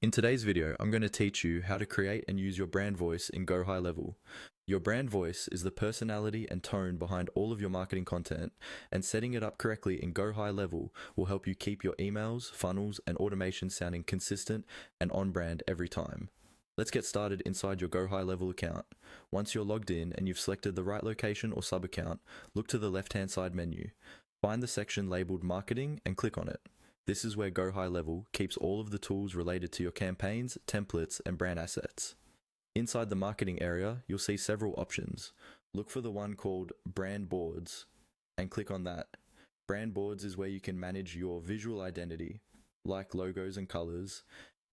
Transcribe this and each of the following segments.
In today's video, I'm going to teach you how to create and use your brand voice in Go High Level. Your brand voice is the personality and tone behind all of your marketing content, and setting it up correctly in Go High Level will help you keep your emails, funnels, and automation sounding consistent and on brand every time. Let's get started inside your Go High Level account. Once you're logged in and you've selected the right location or sub-account, look to the left-hand side menu. Find the section labeled Marketing and click on it. This is where Go High Level keeps all of the tools related to your campaigns, templates, and brand assets. Inside the marketing area, you'll see several options. Look for the one called Brand Boards and click on that. Brand Boards is where you can manage your visual identity, like logos and colors,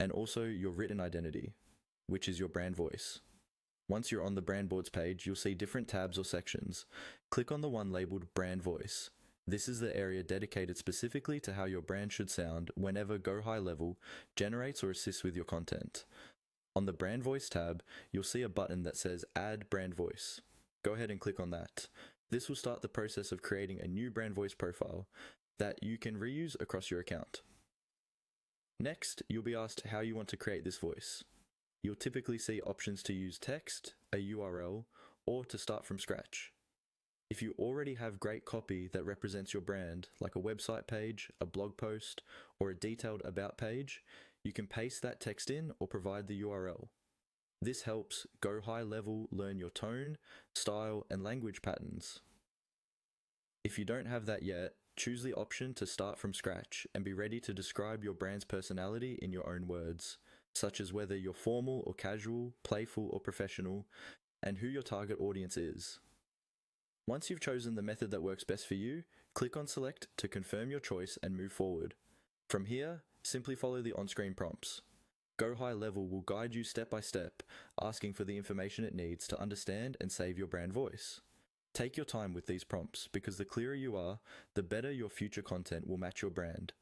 and also your written identity, which is your brand voice. Once you're on the Brand Boards page, you'll see different tabs or sections. Click on the one labeled Brand Voice. This is the area dedicated specifically to how your brand should sound whenever Go High Level generates or assists with your content. On the Brand Voice tab, you'll see a button that says Add Brand Voice. Go ahead and click on that. This will start the process of creating a new brand voice profile that you can reuse across your account. Next, you'll be asked how you want to create this voice. You'll typically see options to use text, a URL, or to start from scratch. If you already have great copy that represents your brand, like a website page, a blog post, or a detailed about page, you can paste that text in or provide the URL. This helps Go High Level learn your tone, style, and language patterns. If you don't have that yet, choose the option to start from scratch and be ready to describe your brand's personality in your own words, such as whether you're formal or casual, playful or professional, and who your target audience is. Once you've chosen the method that works best for you, click on Select to confirm your choice and move forward. From here, simply follow the on-screen prompts. Go High Level will guide you step by step, asking for the information it needs to understand and save your brand voice. Take your time with these prompts because the clearer you are, the better your future content will match your brand.